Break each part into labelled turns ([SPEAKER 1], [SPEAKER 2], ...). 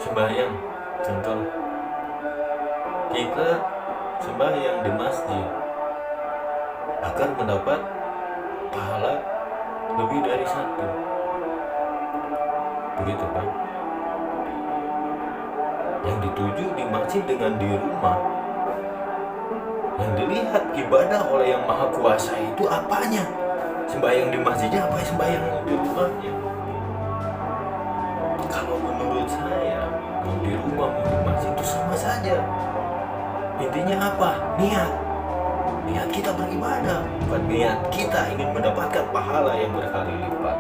[SPEAKER 1] sembahyang, contoh kita sembahyang di masjid agar mendapat pahala lebih dari satu, begitu kan? Yang dituju di masjid dengan di rumah, yang dilihat ibadah oleh yang maha kuasa itu apanya? Sembahyang di masjidnya apa sembahyang di rumahnya? Kalau menurut saya, mau di rumah mau di masjid itu sama saja. Intinya apa? Niat kita beribadah, bukan niat kita ingin mendapatkan pahala yang berkali lipat.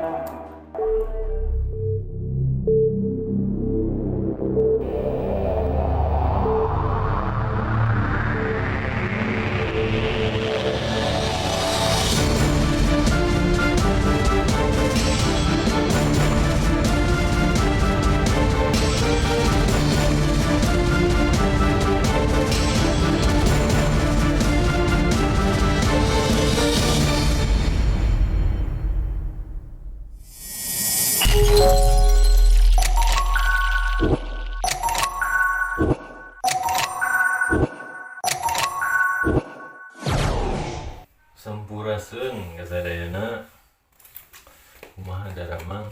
[SPEAKER 1] Sampurasun kasadayana kumaha daramang.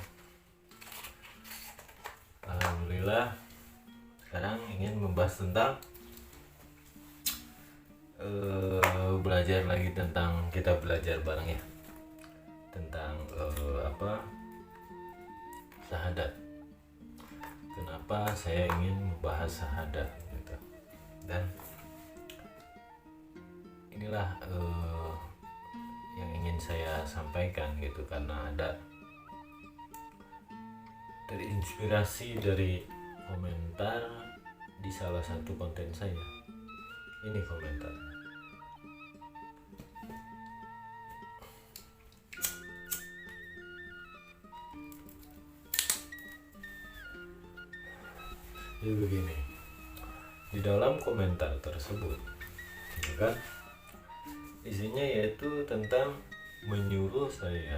[SPEAKER 1] Alhamdulillah, sekarang ingin membahas tentang belajar lagi tentang, kita belajar bareng ya, tentang syahadat. Kenapa saya ingin membahas syahadat gitu. Dan inilah yang ingin saya sampaikan gitu, karena ada terinspirasi dari komentar di salah satu konten saya. Ini komentar. Jadi begini, di dalam komentar tersebut, gitu kan, isinya yaitu tentang menyuruh saya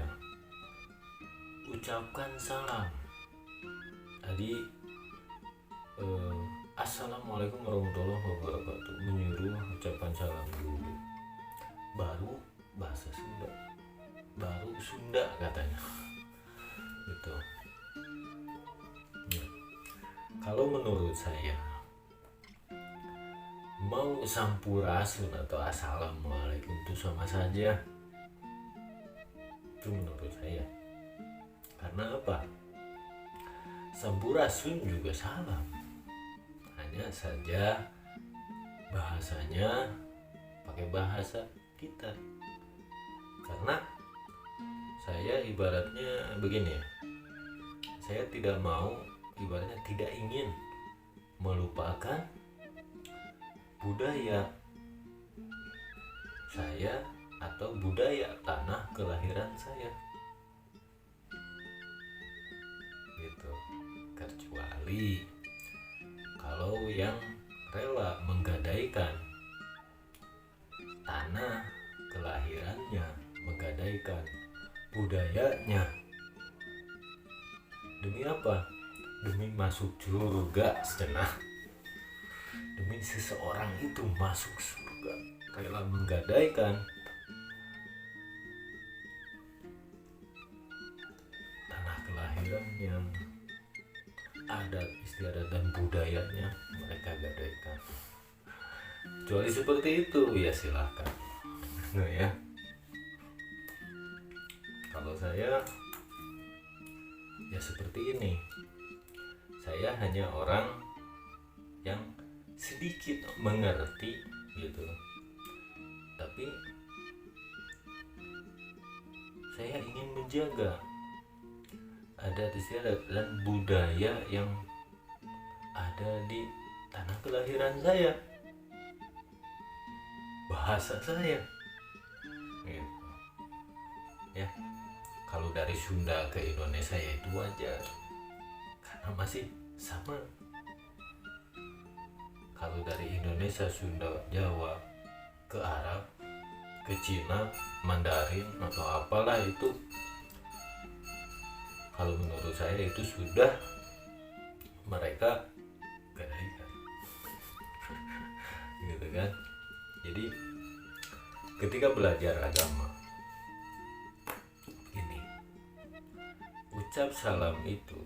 [SPEAKER 1] ucapkan salam. Tadi Assalamualaikum warahmatullahi wabarakatuh, menyuruh ucapkan salam dulu, baru bahasa Sunda, baru Sunda katanya gitu ya. Kalau menurut saya, mau sampurasun atau assalamualaikum itu sama saja, itu menurut saya. Karena apa? Sampurasun juga salam, hanya saja bahasanya pakai bahasa kita. Karena saya ibaratnya begini ya, saya tidak mau, ibaratnya tidak ingin melupakan budaya saya atau budaya tanah kelahiran saya gitu. Kecuali kalau yang rela menggadaikan tanah kelahirannya, menggadaikan budayanya, demi apa? Demi masuk surga secenah, demi seseorang itu masuk surga, rela menggadaikan tanah kelahirannya, adat istiadat dan budayanya mereka gadaikan. Kecuali seperti itu ya silahkan. Nah ya, kalau saya ya seperti ini. Saya hanya orang yang sedikit mengerti gitu, tapi saya ingin menjaga adat istiadat dan budaya yang ada di tanah kelahiran saya, bahasa saya gitu ya. Kalau dari Sunda ke Indonesia ya itu wajar, karena masih sama. Kalau dari Indonesia, Sunda, Jawa ke Arab, ke Cina, Mandarin atau apalah itu, kalau menurut saya itu sudah mereka kan. Jadi ketika belajar agama ini, ucap salam itu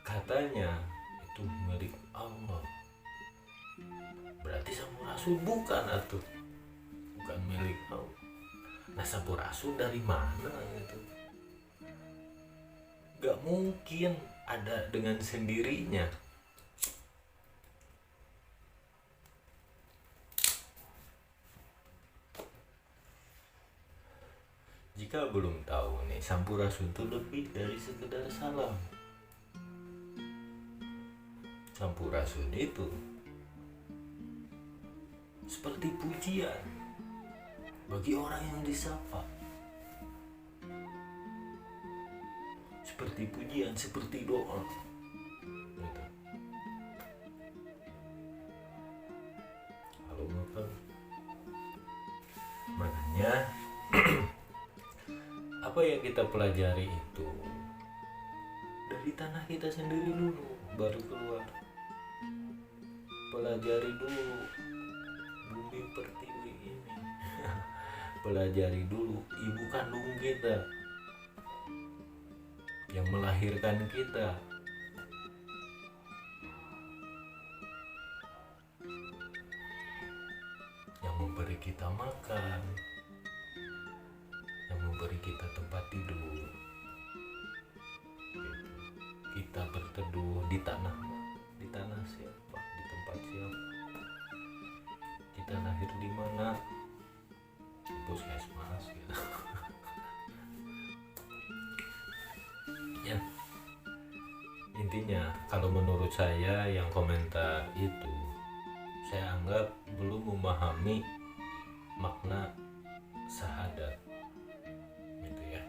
[SPEAKER 1] katanya itu milik Allah, berarti Sampurasun bukan atuh, bukan milik Allah. Nah, Sampurasun dari mana gitu? Gak mungkin ada dengan sendirinya. Jika belum tahu nih, Sampurasun itu lebih dari sekedar salam. Sampurasun itu seperti pujian bagi orang yang disapa. Seperti pujian, seperti doa gitu. Halo Bapak. Makanya apa yang kita pelajari itu dari tanah kita sendiri dulu, baru keluar. Pelajari dulu bumi pertiwi ini. Pelajari dulu ibu kandung kita yang melahirkan kita. Yang memberi kita makan, yang memberi kita tempat tidur. Kita berteduh di tanah siapa? Di tempat siapa? Kita lahir di mana? Di puskesmas gitu. Ya, intinya kalau menurut saya yang komentar itu, saya anggap belum memahami makna syahadat gitu ya.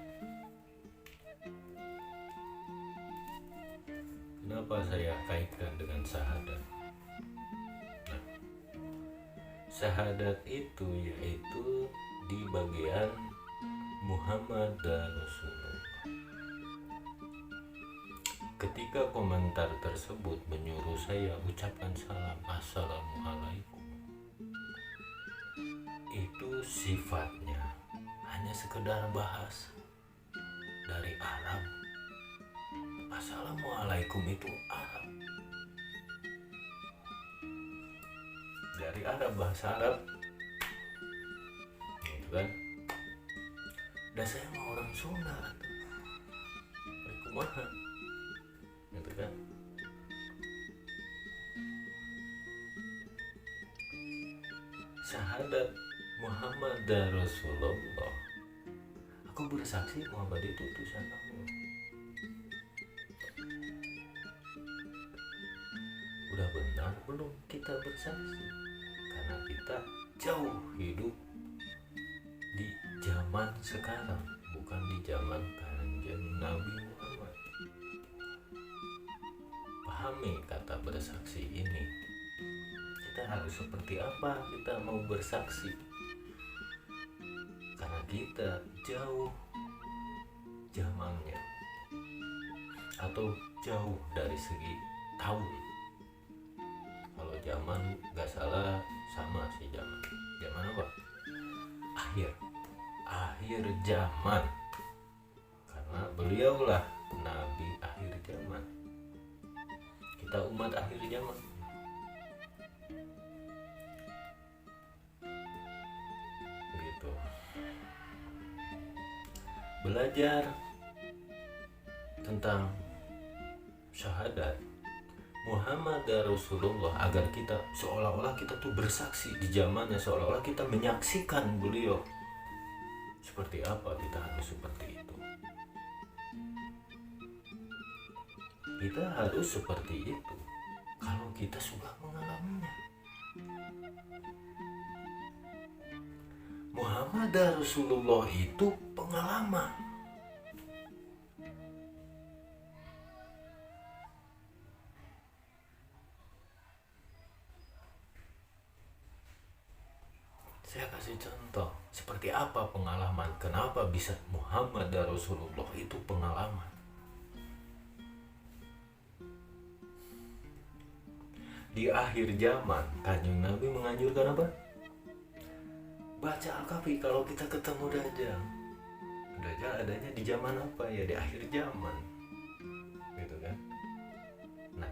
[SPEAKER 1] Kenapa saya kaitkan dengan syahadat? Nah, syahadat itu yaitu di bagian Muhammad dan Rasulullah. Ketika komentar tersebut menyuruh saya ucapkan salam assalamualaikum, itu sifatnya hanya sekedar bahasa dari Arab. Assalamualaikum itu Arab, dari Arab, bahasa Arab gitu kan. Dan saya mau orang Sunda kumaha gitu kan. Syahadat Muhammad Rasulullah, aku bersaksi Muhammad itu utusan Allah. Udah benar belum kita bersaksi? Karena kita jauh hidup di zaman sekarang, bukan di zaman Kanjeng Nabi Muhammad. Pahami kata bersaksi ini. Kita harus seperti apa kita mau bersaksi? Karena kita jauh zamannya, atau jauh dari segi tahun. Kalau zaman gak salah sama sih, zaman apa? Akhir zaman. Karena beliaulah Nabi akhir zaman. Kita umat akhir zaman. Gitu. Belajar tentang syahadat Muhammad Rasulullah agar kita seolah-olah kita tuh bersaksi di zamannya, seolah-olah kita menyaksikan beliau. Seperti apa kita harus seperti itu? Kita harus seperti itu kalau kita sudah mengalaminya. Muhammad Rasulullah itu pengalaman. Saya kasih contoh seperti apa pengalaman. Kenapa bisa Muhammad Rasulullah itu pengalaman? di akhir zaman Kanjeng Nabi menganjurkan apa? Baca Al-Kahfi kalau kita ketemu Dajjal. Dajjal adanya di zaman apa ya? Di akhir zaman, gitu kan? Nah,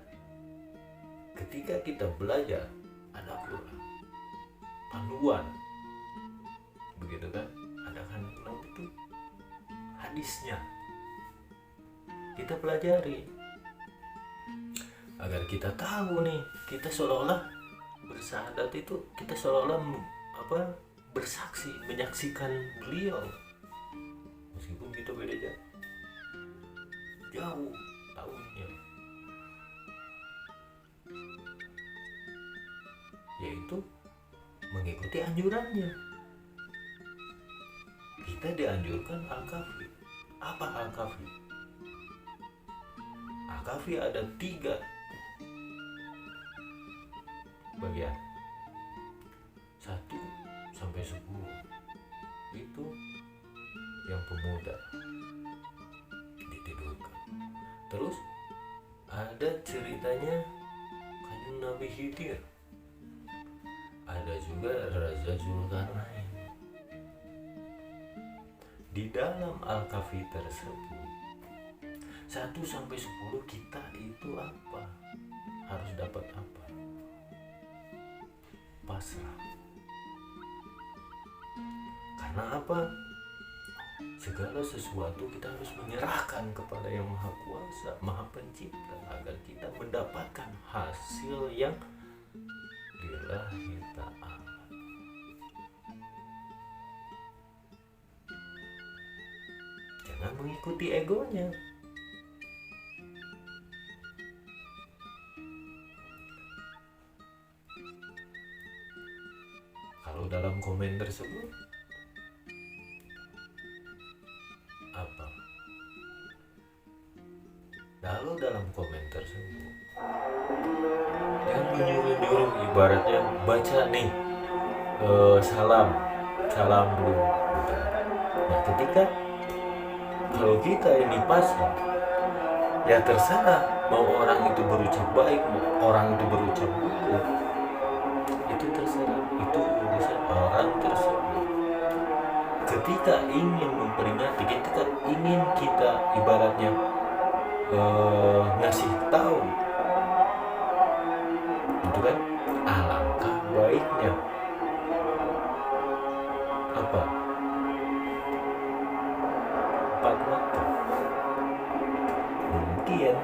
[SPEAKER 1] ketika kita belajar ada Quran, panduan, begitu kan? Ada Kanjeng Nabi itu hadisnya, kita pelajari agar kita tahu nih, kita seolah-olah bersyahadat itu kita seolah-olah bersaksi menyaksikan beliau, meskipun kita beda jauh tahunnya, yaitu mengikuti anjurannya. Kita dianjurkan Al-Kahfi. Apa Al-Kahfi? Al-Kahfi ada 3 bagian, 1 sampai 10 itu yang pemuda ditidurkan. Terus ada ceritanya Kanjeng Nabi Khidir, ada juga Raja Zulkarnain. Di dalam Al-Kahfi tersebut 1 sampai 10 kita itu apa? Harus dapat apa? Pasrah. Karena apa? Segala sesuatu kita harus menyerahkan kepada Yang Maha Kuasa, Maha Pencipta, agar kita mendapatkan hasil yang lillahi ta'ala. Jangan mengikuti egonya. Kalau dalam komen tersebut apa? Lalu dalam komen tersebut yang menyuruh-nyuruh, ibaratnya baca nih salam dulu. Nah, ketika kalau kita ini pasrah, ya terserah mau orang itu berucap baik, mau orang itu berucap buruk, itu terserah, itu urusan orang tersebut. Ketika ingin memperingati, ketika ingin kita ibaratnya ngasih tahu, itu kan alangkah baiknya apa? 4 waktu. Mungkin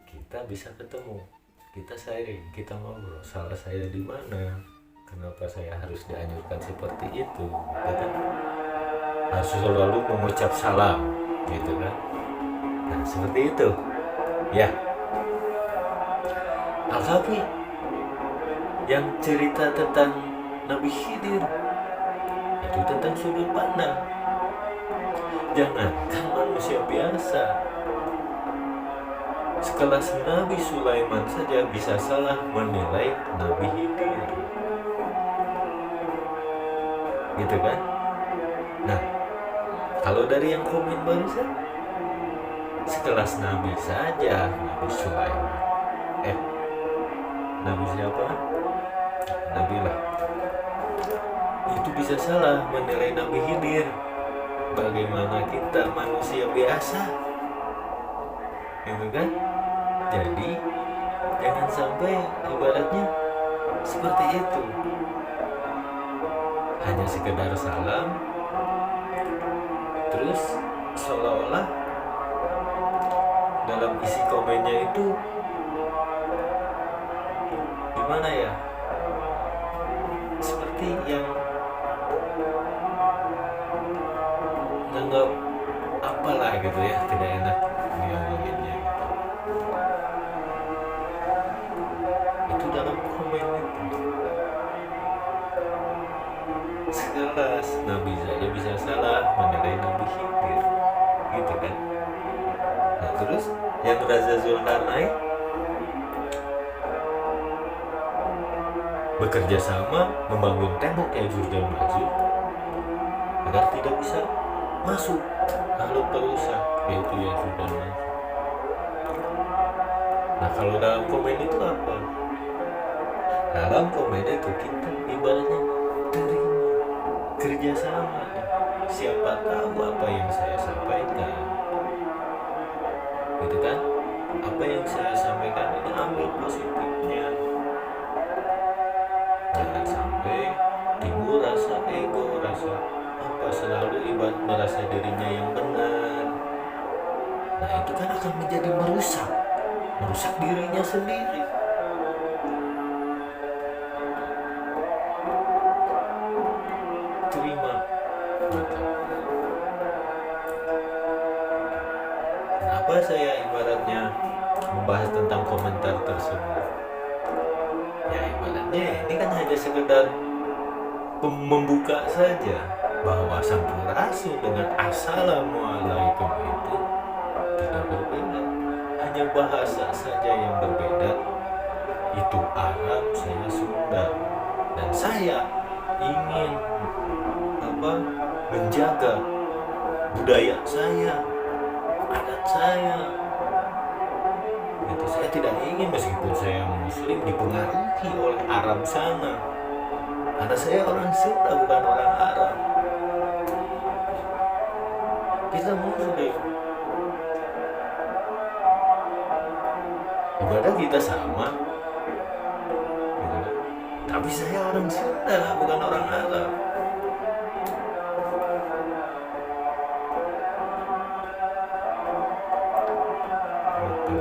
[SPEAKER 1] kita bisa ketemu, kita sharing, kita ngobrol, salah saya di mana, kenapa saya harus dianjurkan seperti itu, gitu kan? Harus selalu mengucap salam, gitu kan? Nah, seperti itu ya. Al-Kahfi yang cerita tentang Nabi Khidir itu tentang sudut pandang. Jangankan manusia biasa, sekelas Nabi Sulaiman saja bisa salah menilai Nabi Khidir, gitu kan? Nah, kalau dari yang komen barusan, sekelas Nabi saja, Nabi Sulaiman, Nabi siapa? Nabi lah, itu bisa salah menilai Nabi Khidir. Bagaimana kita manusia biasa, gitu kan? Jadi jangan sampai ibaratnya seperti itu, hanya sekedar salam, terus seolah-olah dalam isi komennya itu gimana ya, seperti yang nganggap apalah gitu ya, tidak enak diomonginnya gitu. Itu dalam komen itu sekelas Nabi saja bisa salah menilai Nabi Khidir, gitu kan? Nah, terus yang Raja Zulkarnain bekerja sama membangun tembok Ya'juj dan Ma'juj agar tidak bisa masuk makhluk perusak, yaitu Ya'juj dan Ma'juj. Nah kalau dalam komedi itu apa? Dalam komedi itu kita ibaratnya terima kerjasama. Siapa tahu apa yang saya sampaikan, gitu kan? Apa yang saya sampaikan ini ambil positifnya. Jangan sampai timbul rasa ego, rasa apa selalu ibarat merasa dirinya yang benar. Nah itu kan akan menjadi merusak dirinya sendiri. Terima gitu. Kenapa saya ibaratnya membahas tentang komentar tersebut? Ya ibaratnya ini kan hanya sekedar membuka saja bahwa Sampurasun dengan Assalamualaikum itu tidak berbeda, hanya bahasa saja yang berbeda. Itu Arab, saya Sunda, dan saya ingin menjaga budaya saya, adat saya. Itu saya tidak ingin meskipun saya Muslim dipengaruhi oleh Arab sana, karena saya orang Sunda bukan orang Arab. Kita Muslim, ibadah kita sama, gitu. Tapi saya orang Sunda bukan orang Arab. Gitu.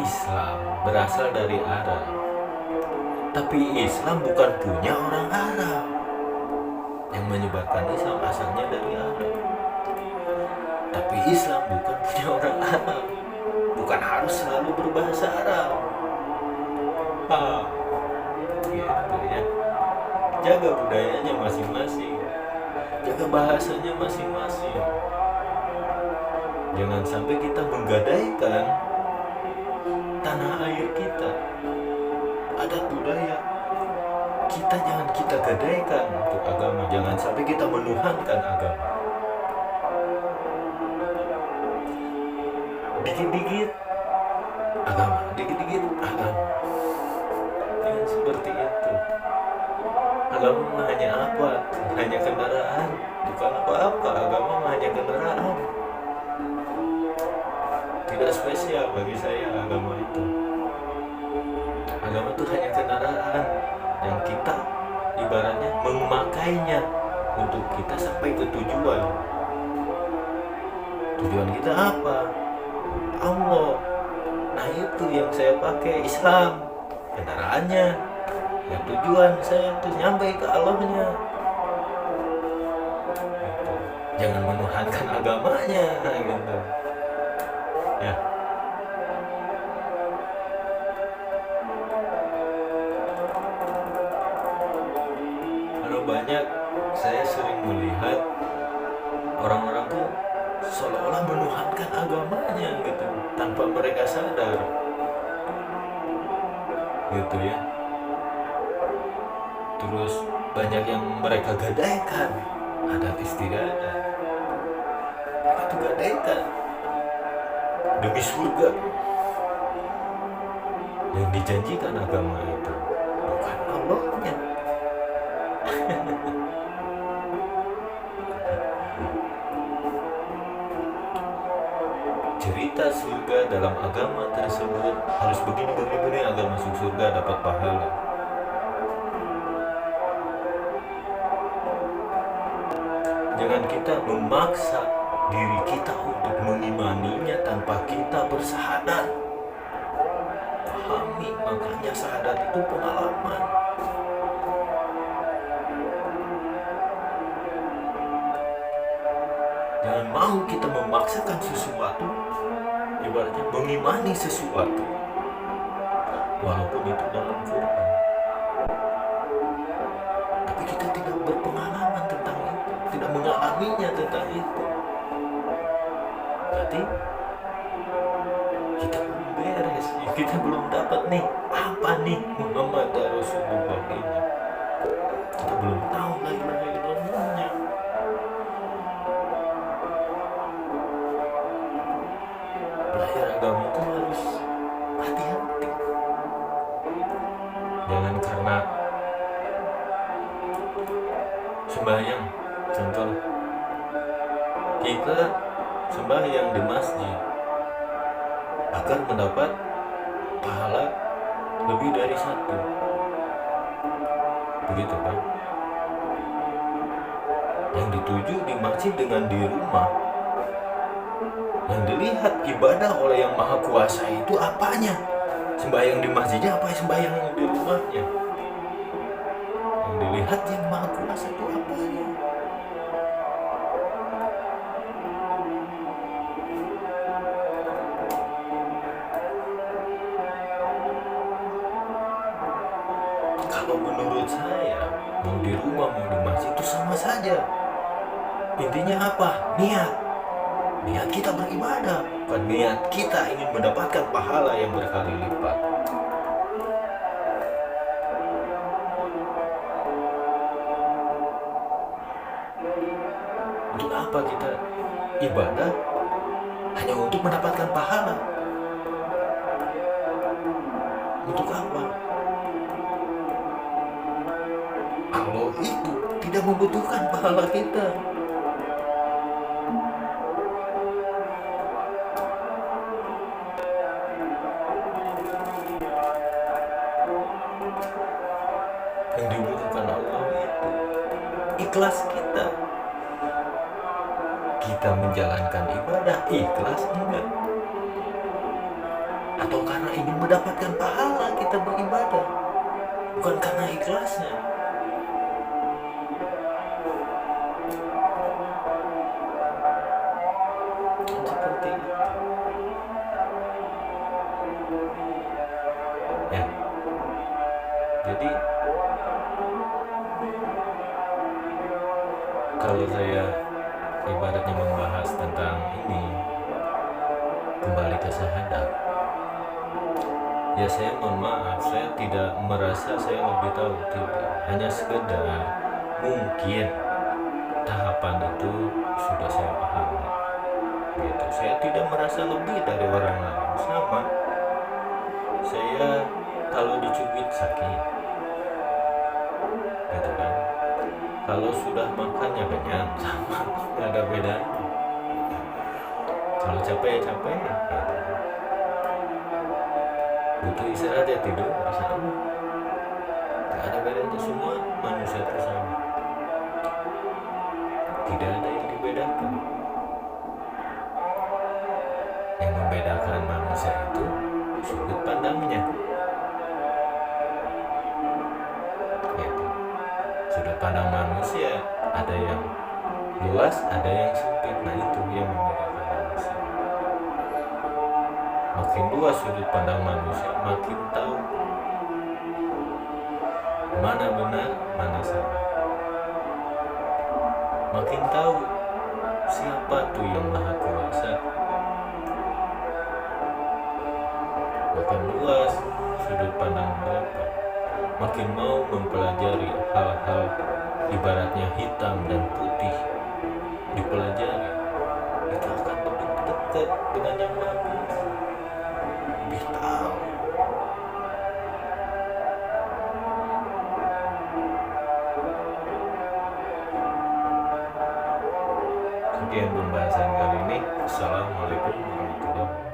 [SPEAKER 1] Islam berasal dari Arab, tapi Islam bukan punya orang Arab. Yang menyebarkan Islam asalnya dari Arab, tapi Islam bukan punya orang Arab. Bukan harus selalu berbahasa Arab. Gitu ya. Jaga budayanya masing-masing, jaga bahasanya masing-masing. Jangan sampai kita menggadaikan tanah air kita, adat budaya kita, jangan kita gadaikan untuk agama. Jangan sampai kita menuhankan agama. Dikit-dikit agama, dikit-dikit agama. Jangan seperti itu. Agama hanya apa? Hanya kendaraan, bukan apa-apa. Agama hanya kendaraan. Tidak spesial bagi saya agama itu. Agama itu hanya kendaraan yang kita ibaratnya memakainya untuk kita sampai ke tujuan. Tujuan kita apa? Allah. Nah itu yang saya pakai, Islam kendaraannya. Ya tujuan saya itu nyampe ke Allahnya. Gitu. Jangan menuhankan agamanya gitu. Ya. Kalau banyak saya sering melihat orang-orang tuh seolah-olah menuhankan agamanya gitu tanpa mereka sadar. Gitu ya. Terus banyak yang mereka gadaikan, adat istiadat. Mereka tuh gadaikan demi surga yang dijanjikan agama itu, bukan Allahnya. Cerita surga dalam agama tersebut harus begini agar masuk surga dapat pahala. Jangan kita memaksa diri kita untuk mengimaninya tanpa kita bersahadat. Pahami, makanya sahadat itu pengalaman. Jangan mau kita memaksakan sesuatu, ibaratnya mengimani sesuatu, walaupun itu dalam Quran, tapi kita tidak berpengalaman tentang itu, tidak mengalaminya tentang itu. Berarti kita belum beres, kita belum dapat nih apa nih Muhammad Rasulullah ini. Kita belum Sembahyang, contoh kita sembahyang di masjid akan mendapat pahala lebih dari satu, begitu kan? Yang dituju di masjid dengan di rumah, yang dilihat ibadah oleh yang maha kuasa itu apanya? Sembahyang di masjidnya apa sembahyang di rumahnya? Yang dilihat yang maha kuasa itu apanya? Kalau menurut saya, mau di rumah mau di masjid itu sama saja. Intinya apa? Niat. Niat kita beribadah, bukan niat kita ingin mendapatkan pahala yang berkali lipat. Untuk apa kita ibadah? Hanya untuk mendapatkan pahala. Untuk apa? Allah itu tidak membutuhkan pahala kita. Yang dibutuhkan Allah itu ikhlas kita. Kita menjalankan ibadah ikhlas enggak? Atau karena ingin mendapatkan pahala kita beribadah, bukan karena ikhlasnya. Seperti itu. Ya. Jadi kalau saya ibaratnya membahas tentang ini, kembali ke syahadat, ya saya mohon maaf, saya tidak merasa saya lebih tahu, tidak, hanya sekedar mungkin tahapan itu sudah saya pahami gitu. Saya tidak merasa lebih dari orang lain, sama saya kalau dicubit sakit gitu kan, kalau sudah makannya kenyang sama, nggak ada bedanya. Kalau capek ya capek gitu. Butuh istirahat ya tidur sama, nggak ada bedanya, semua manusia itu sama, tidak ada yang dibedakan. Yang membedakan manusia itu sudut pandangnya gitu. Sudut pandang manusia ada yang luas, ada yang sempit, nah itu yang membedakan manusia. Makin luas sudut pandang manusia, makin tahu mana benar, mana salah. Makin tahu siapa tuh yang maha kuasa. Makin luas sudut pandang mereka, makin mau mempelajari hal-hal ibaratnya hitam dan putih, dipelajari, kita akan lebih dekat dengan yang maha kuasa, lebih tahu. Sekian pembahasan kali ini. Assalamualaikum warahmatullahi wabarakatuh.